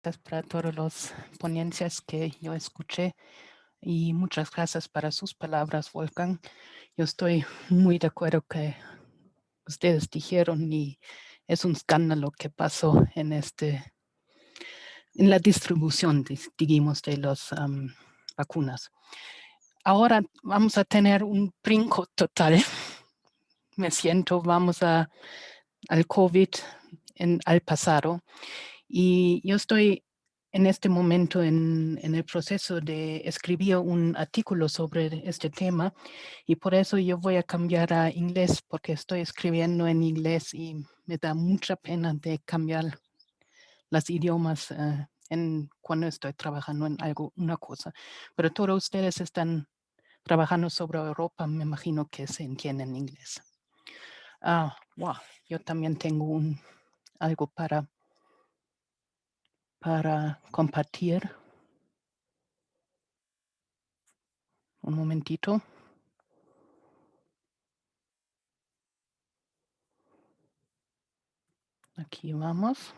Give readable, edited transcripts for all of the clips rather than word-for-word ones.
para todos los ponencias que yo escuché y muchas gracias para sus palabras, Wolfgang. Yo estoy muy de acuerdo que ustedes dijeron y es un escándalo que pasó en la distribución, digamos, de las vacunas. Ahora vamos a tener un brinco total. Me siento, vamos al COVID al pasado. Y yo estoy en este momento en el proceso de escribir un artículo sobre este tema y por eso yo voy a cambiar a inglés porque estoy escribiendo en inglés y me da mucha pena de cambiar los idiomas cuando estoy trabajando en una cosa. Pero todos ustedes están trabajando sobre Europa, me imagino que se entiende en inglés. Wow, yo también tengo algo para compartir. Un momentito. Aquí vamos.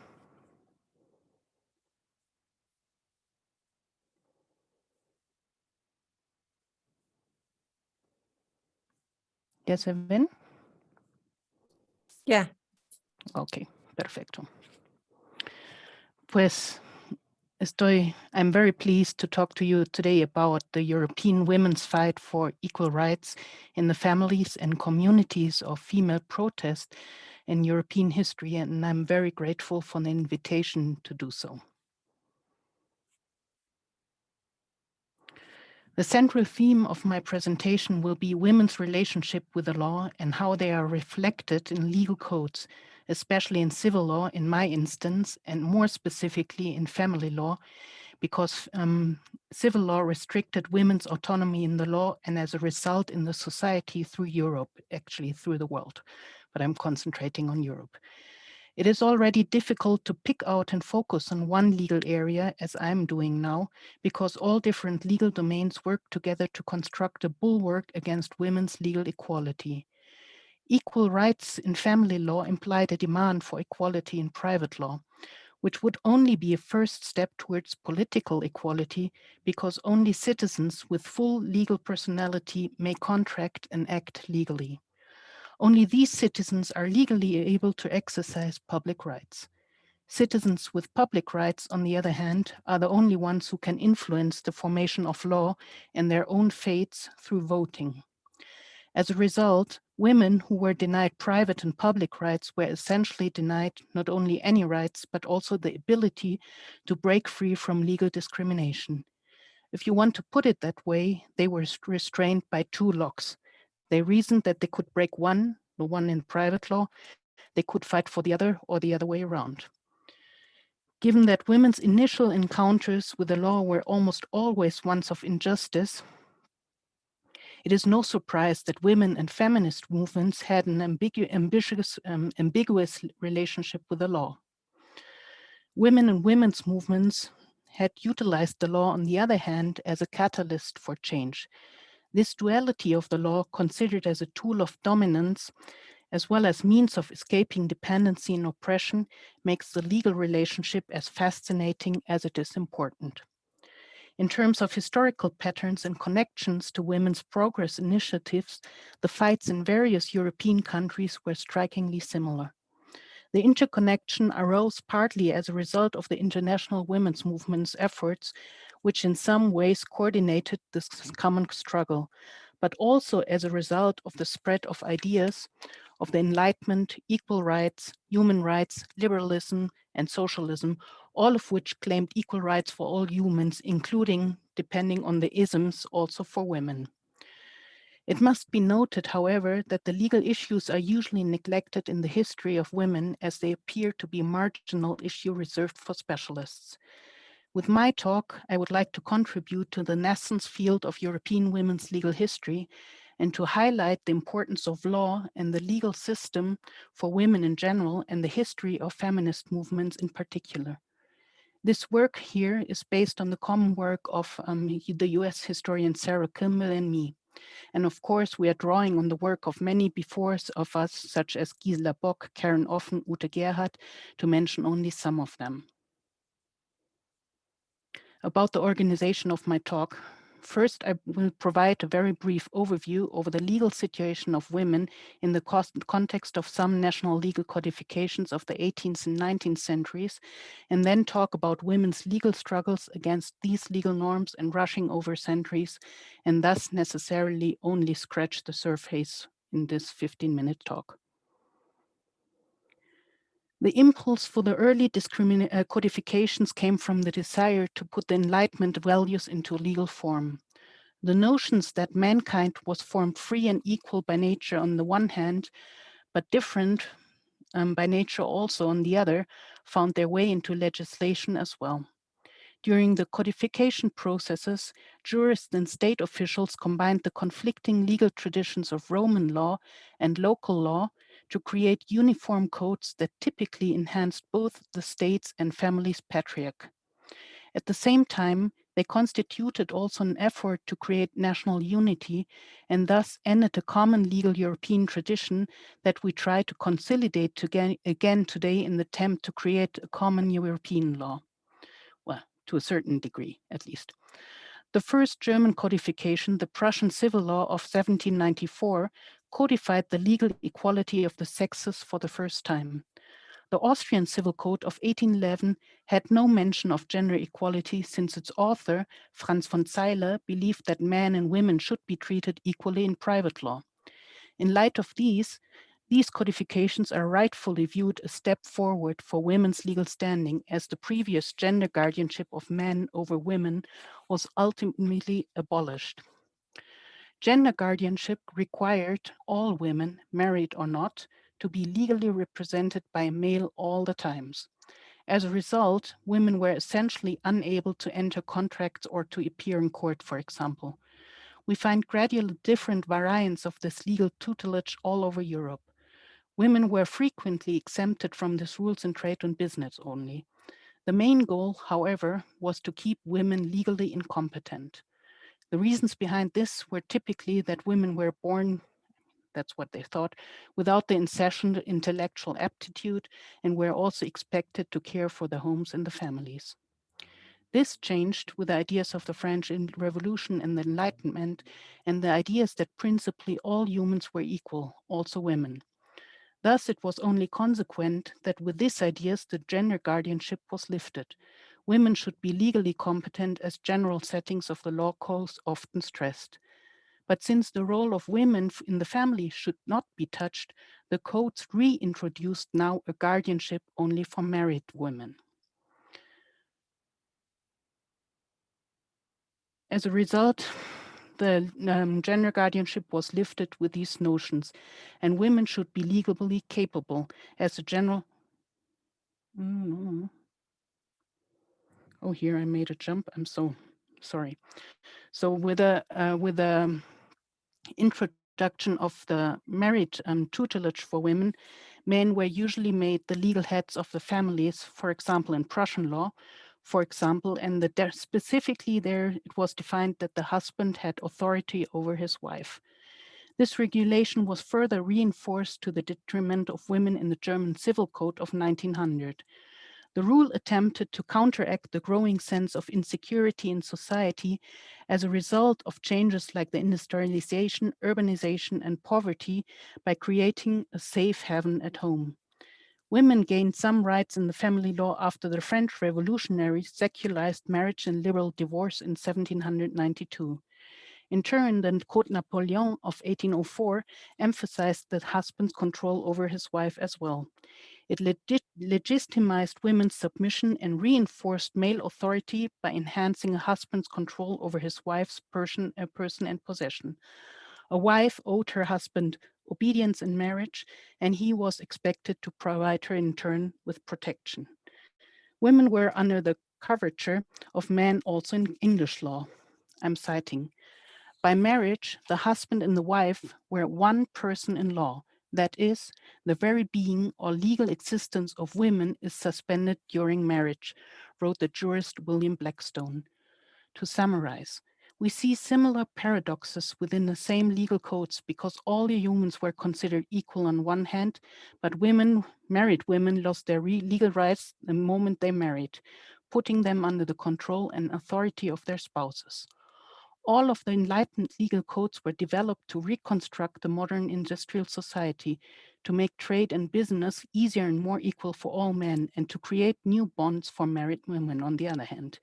¿Ya se ven? Yeah. Ok, perfecto. Pues I'm very pleased to talk to you today about the European women's fight for equal rights in the families and communities of female protest in European history, and I'm very grateful for the invitation to do so. The central theme of my presentation will be women's relationship with the law and how they are reflected in legal codes, especially in civil law in my instance, and more specifically in family law, because civil law restricted women's autonomy in the law and as a result in the society through Europe, actually through the world, but I'm concentrating on Europe. It is already difficult to pick out and focus on one legal area, as I'm doing now, because all different legal domains work together to construct a bulwark against women's legal equality. Equal rights in family law implied a demand for equality in private law, which would only be a first step towards political equality because only citizens with full legal personality may contract and act legally. Only these citizens are legally able to exercise public rights. Citizens with public rights, on the other hand, are the only ones who can influence the formation of law and their own fates through voting. As a result, women who were denied private and public rights were essentially denied not only any rights, but also the ability to break free from legal discrimination. If you want to put it that way, they were restrained by two locks. They reasoned that they could break one, the one in private law, they could fight for the other or the other way around. Given that women's initial encounters with the law were almost always ones of injustice, it is no surprise that women and feminist movements had an ambiguous relationship with the law. Women and women's movements had utilized the law, on the other hand, as a catalyst for change. This duality of the law, considered as a tool of dominance, as well as means of escaping dependency and oppression, makes the legal relationship as fascinating as it is important. In terms of historical patterns and connections to women's progress initiatives, the fights in various European countries were strikingly similar. The interconnection arose partly as a result of the international women's movement's efforts, which in some ways coordinated this common struggle, but also as a result of the spread of ideas of the Enlightenment, equal rights, human rights, liberalism, and socialism, all of which claimed equal rights for all humans, including, depending on the isms, also for women. It must be noted, however, that the legal issues are usually neglected in the history of women as they appear to be a marginal issue reserved for specialists. With my talk, I would like to contribute to the nascent field of European women's legal history and to highlight the importance of law and the legal system for women in general and the history of feminist movements in particular. This work here is based on the common work of the US historian Sarah Kimball and me. And of course, we are drawing on the work of many before of us, such as Gisela Bock, Karen Offen, Ute Gerhardt, to mention only some of them. About the organization of my talk, first I will provide a very brief overview over the legal situation of women in the context of some national legal codifications of the 18th and 19th centuries, and then talk about women's legal struggles against these legal norms and rushing over centuries, and thus necessarily only scratch the surface in this 15-minute talk. The impulse for the early codifications came from the desire to put the Enlightenment values into legal form. The notions that mankind was formed free and equal by nature on the one hand, but different by nature also on the other, found their way into legislation as well. During the codification processes, jurists and state officials combined the conflicting legal traditions of Roman law and local law to create uniform codes that typically enhanced both the state's and family's patriarch. At the same time, they constituted also an effort to create national unity and thus ended a common legal European tradition that we try to consolidate again today in the attempt to create a common European law. Well, to a certain degree, at least. The first German codification, the Prussian Civil Law of 1794, codified the legal equality of the sexes for the first time. The Austrian Civil Code of 1811 had no mention of gender equality since its author, Franz von Zeiller, believed that men and women should be treated equally in private law. In light of these codifications are rightfully viewed a step forward for women's legal standing, as the previous gender guardianship of men over women was ultimately abolished. Gender guardianship required all women, married or not, to be legally represented by a male all the times. As a result, women were essentially unable to enter contracts or to appear in court, for example. We find gradually different variants of this legal tutelage all over Europe. Women were frequently exempted from these rules in trade and business only. The main goal, however, was to keep women legally incompetent. The reasons behind this were typically that women were born, that's what they thought, without the incessant intellectual aptitude and were also expected to care for the homes and the families. This changed with the ideas of the French Revolution and the Enlightenment and the ideas that principally all humans were equal, also women. Thus, it was only consequent that with these ideas, the gender guardianship was lifted. Women should be legally competent as general settings of the law codes often stressed. But since the role of women in the family should not be touched, the codes reintroduced now a guardianship only for married women. As a result, the gender guardianship was lifted with these notions, and women should be legally capable as a general. Oh, here I made a jump. I'm so sorry. So with the introduction of the married tutelage for women, men were usually made the legal heads of the families, for example, in Prussian law, for example, and specifically there it was defined that the husband had authority over his wife. This regulation was further reinforced to the detriment of women in the German Civil Code of 1900. The rule attempted to counteract the growing sense of insecurity in society as a result of changes like the industrialization, urbanization, and poverty by creating a safe haven at home. Women gained some rights in the family law after the French revolutionaries secularized marriage and liberal divorce in 1792. In turn, the Code Napoleon of 1804 emphasized the husband's control over his wife as well. It legitimized women's submission and reinforced male authority by enhancing a husband's control over his wife's person and possession. A wife owed her husband obedience in marriage, and he was expected to provide her in turn with protection. Women were under the coverture of men also in English law. I'm citing. By marriage, the husband and the wife were one person in law. That is, the very being or legal existence of women is suspended during marriage, wrote the jurist William Blackstone. To summarize, we see similar paradoxes within the same legal codes because all the humans were considered equal on one hand, but married women lost their legal rights the moment they married. putting them under the control and authority of their spouses. All of the Enlightened legal codes were developed to reconstruct the modern industrial society, to make trade and business easier and more equal for all men, and to create new bonds for married women, on the other hand.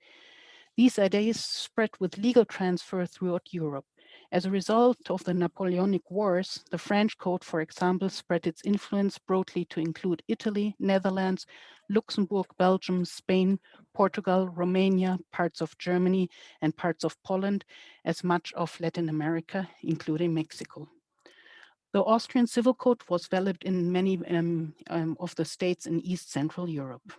These ideas spread with legal transfer throughout Europe. As a result of the Napoleonic Wars, the French Code, for example, spread its influence broadly to include Italy, Netherlands, Luxembourg, Belgium, Spain, Portugal, Romania, parts of Germany, and parts of Poland, as much of Latin America, including Mexico. The Austrian Civil Code was valid in many of the states in East Central Europe.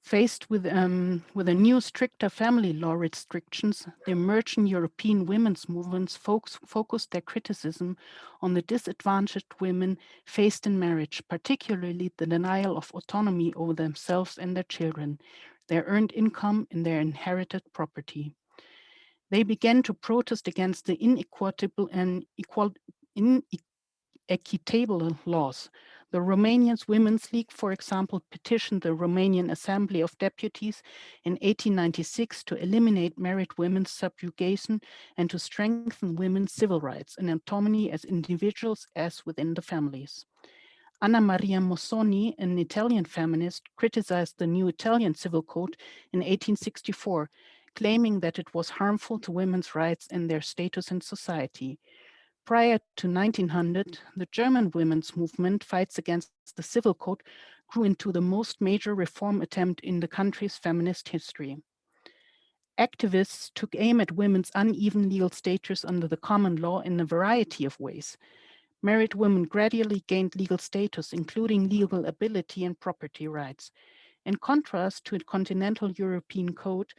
Faced with a new stricter family law restrictions, the emerging European women's movements focused their criticism on the disadvantaged women faced in marriage, particularly the denial of autonomy over themselves and their children, their earned income, and their inherited property. They began to protest against the inequitable and equitable laws. The Romanian Women's League, for example, petitioned the Romanian Assembly of Deputies in 1896 to eliminate married women's subjugation and to strengthen women's civil rights and autonomy as individuals as within the families. Anna Maria Mossoni, an Italian feminist, criticized the new Italian Civil Code in 1864, claiming that it was harmful to women's rights and their status in society. Prior to 1900, the German women's movement fights against the Civil Code grew into the most major reform attempt in the country's feminist history. Activists took aim at women's uneven legal status under the common law in a variety of ways. Married women gradually gained legal status, including legal ability and property rights. In contrast to continental European codes,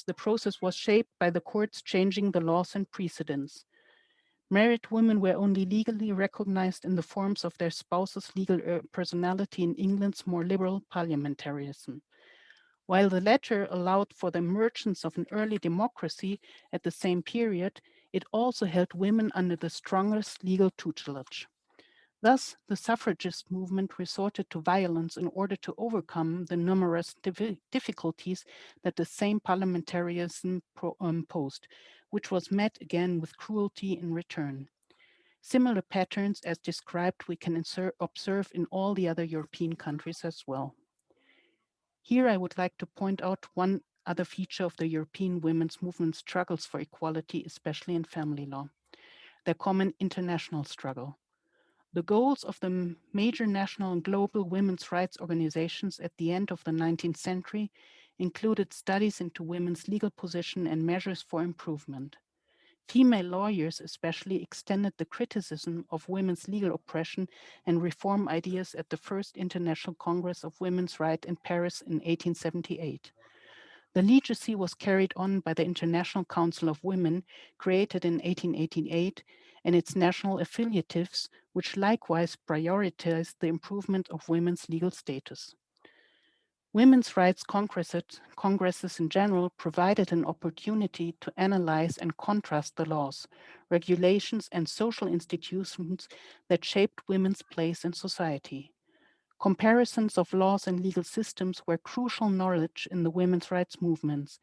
the process was shaped by the courts changing the laws and precedents. Married women were only legally recognized in the forms of their spouse's legal personality in England's more liberal parliamentarism. While the latter allowed for the emergence of an early democracy at the same period, it also held women under the strongest legal tutelage. Thus, the suffragist movement resorted to violence in order to overcome the numerous difficulties that the same parliamentarism posed, which was met again with cruelty in return. Similar patterns as described we can observe in all the other European countries as well. Here I would like to point out one other feature of the European women's movement struggles for equality, especially in family law, their common international struggle. The goals of the major national and global women's rights organizations at the end of the 19th century included studies into women's legal position and measures for improvement. Female lawyers especially extended the criticism of women's legal oppression and reform ideas at the First International Congress of Women's Rights in Paris in 1878. The legacy was carried on by the International Council of Women, created in 1888, and its national affiliatives, which likewise prioritized the improvement of women's legal status. Women's rights congresses in general provided an opportunity to analyze and contrast the laws, regulations, and social institutions that shaped women's place in society. Comparisons of laws and legal systems were crucial knowledge in the women's rights movements,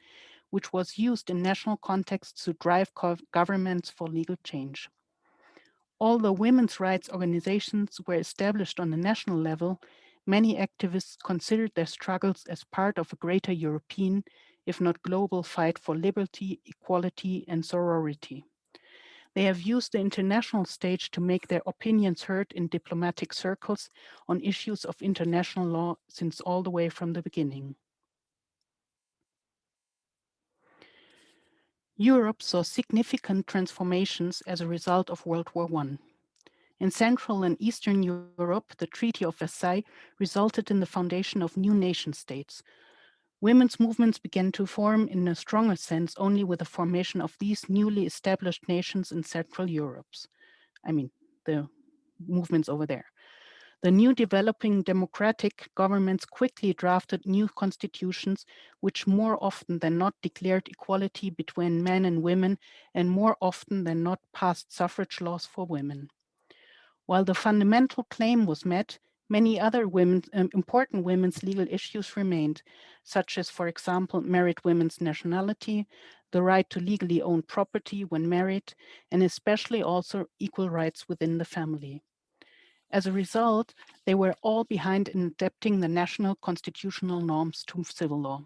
which was used in national contexts to drive governments for legal change. Although women's rights organizations were established on a national level, many activists considered their struggles as part of a greater European, if not global, fight for liberty, equality, and sorority. They have used the international stage to make their opinions heard in diplomatic circles on issues of international law since all the way from the beginning. Europe saw significant transformations as a result of World War I. In Central and Eastern Europe, the Treaty of Versailles resulted in the foundation of new nation-states. Women's movements began to form in a stronger sense only with the formation of these newly established nations in Central Europe. The movements over there. The new developing democratic governments quickly drafted new constitutions, which more often than not declared equality between men and women, and more often than not passed suffrage laws for women. While the fundamental claim was met, Many other important women's legal issues remained, such as, for example, married women's nationality, the right to legally own property when married, and especially also equal rights within the family. As a result, they were all behind in adapting the national constitutional norms to civil law.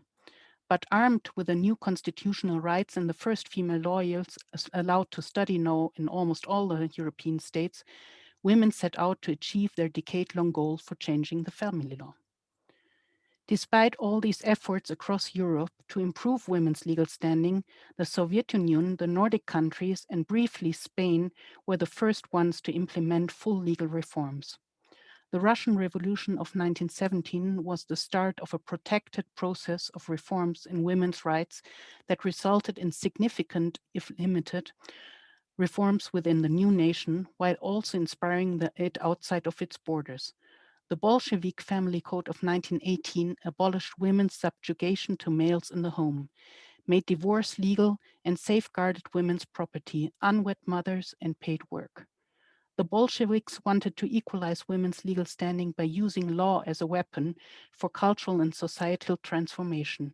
But armed with the new constitutional rights and the first female lawyers allowed to study law in almost all the European states, women set out to achieve their decade-long goal for changing the family law. Despite all these efforts across Europe to improve women's legal standing, the Soviet Union, the Nordic countries, and briefly Spain were the first ones to implement full legal reforms. The Russian Revolution of 1917 was the start of a protected process of reforms in women's rights that resulted in significant, if limited, reforms within the new nation, while also inspiring it outside of its borders. The Bolshevik Family Code of 1918 abolished women's subjugation to males in the home, made divorce legal, and safeguarded women's property, unwed mothers, and paid work. The Bolsheviks wanted to equalize women's legal standing by using law as a weapon for cultural and societal transformation.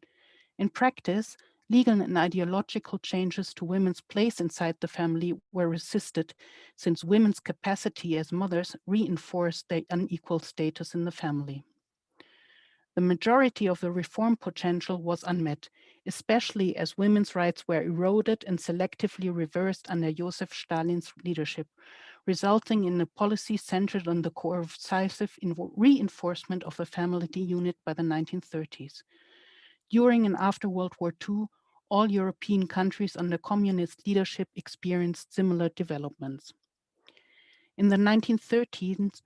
In practice, legal and ideological changes to women's place inside the family were resisted, since women's capacity as mothers reinforced their unequal status in the family. The majority of the reform potential was unmet, especially as women's rights were eroded and selectively reversed under Joseph Stalin's leadership, resulting in a policy centered on the coercive reinforcement of the family unit by the 1930s. During and after World War II, all European countries under communist leadership experienced similar developments. In the 1930s,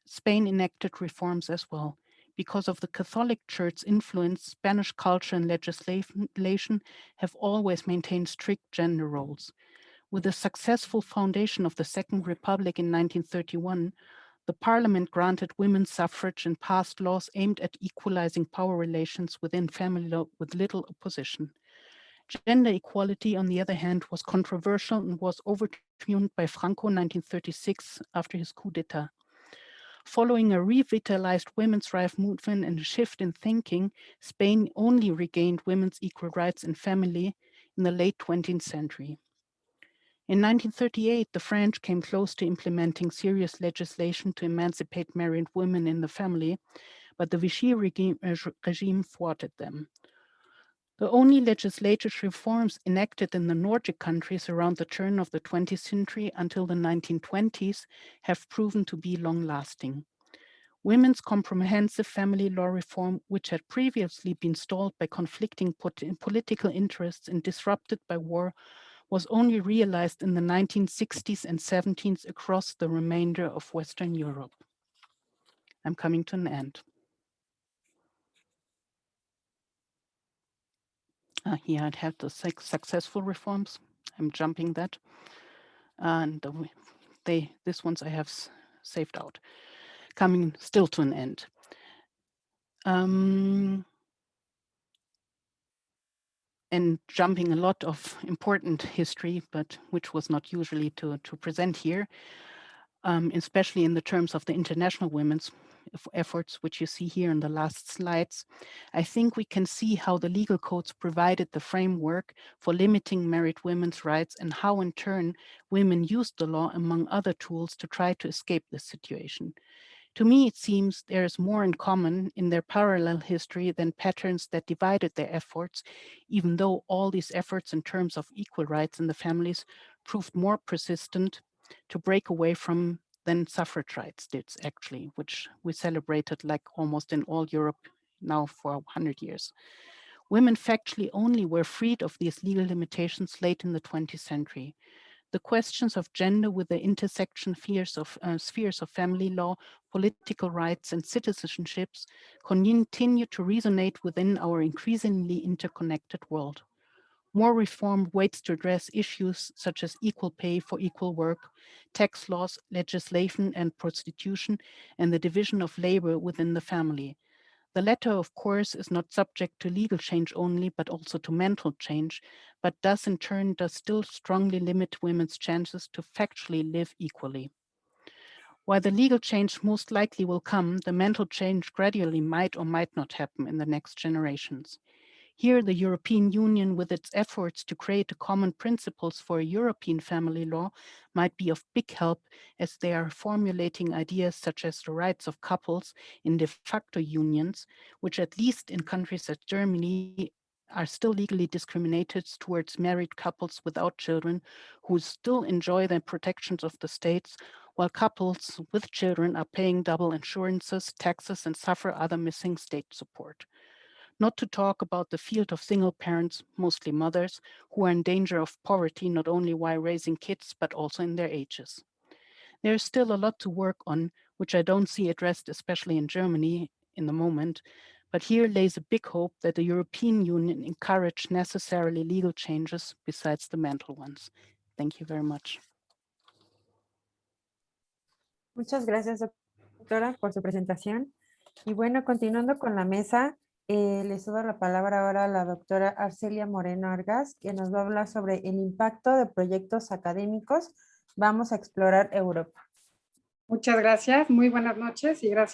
Spain enacted reforms as well. Because of the Catholic Church's influence, Spanish culture and legislation have always maintained strict gender roles. With the successful foundation of the Second Republic in 1931, the parliament granted women's suffrage and passed laws aimed at equalizing power relations within family law with little opposition. Gender equality, on the other hand, was controversial and was overturned by Franco in 1936 after his coup d'etat. Following a revitalized women's rights movement and a shift in thinking, Spain only regained women's equal rights in family in the late 20th century. In 1938, the French came close to implementing serious legislation to emancipate married women in the family, but the Vichy regime thwarted them. The only legislative reforms enacted in the Nordic countries around the turn of the 20th century until the 1920s have proven to be long-lasting. Women's comprehensive family law reform, which had previously been stalled by conflicting political interests and disrupted by war, was only realized in the 1960s and 70s across the remainder of Western Europe. I'm coming to an end. Here I'd have the successful reforms. I'm jumping that. And this ones I have saved out. Coming still to an end. And jumping a lot of important history, but which was not usually to present here, especially in the terms of the international women's efforts, which you see here in the last slides. I think we can see how the legal codes provided the framework for limiting married women's rights and how in turn women used the law among other tools to try to escape this situation. To me, it seems there is more in common in their parallel history than patterns that divided their efforts, even though all these efforts in terms of equal rights in the families proved more persistent to break away from than suffrage rights did, actually, which we celebrated like almost in all Europe now for 100 years. Women factually only were freed of these legal limitations late in the 20th century. The questions of gender with the intersection spheres of family law, political rights, and citizenships continue to resonate within our increasingly interconnected world. More reform waits to address issues such as equal pay for equal work, tax laws, legislation and prostitution, and the division of labor within the family. The latter, of course, is not subject to legal change only, but also to mental change, but does in turn still strongly limit women's chances to factually live equally. While the legal change most likely will come, the mental change gradually might or might not happen in the next generations. Here, the European Union, with its efforts to create common principles for a European family law, might be of big help, as they are formulating ideas such as the rights of couples in de facto unions, which at least in countries like Germany are still legally discriminated towards married couples without children who still enjoy the protections of the states, while couples with children are paying double insurances, taxes, and suffer other missing state support. Not to talk about the field of single parents, mostly mothers, who are in danger of poverty not only while raising kids, but also in their ages. There is still a lot to work on, which I don't see addressed, especially in Germany in the moment, but here lays a big hope that the European Union encourage necessarily legal changes besides the mental ones. Thank you very much. Muchas gracias, doctora, por su presentación. Y bueno, continuando con la mesa, les doy la palabra ahora a la doctora Arcelia Moreno Argas, que nos va a hablar sobre el impacto de proyectos académicos. Vamos a explorar Europa. Muchas gracias, muy buenas noches y gracias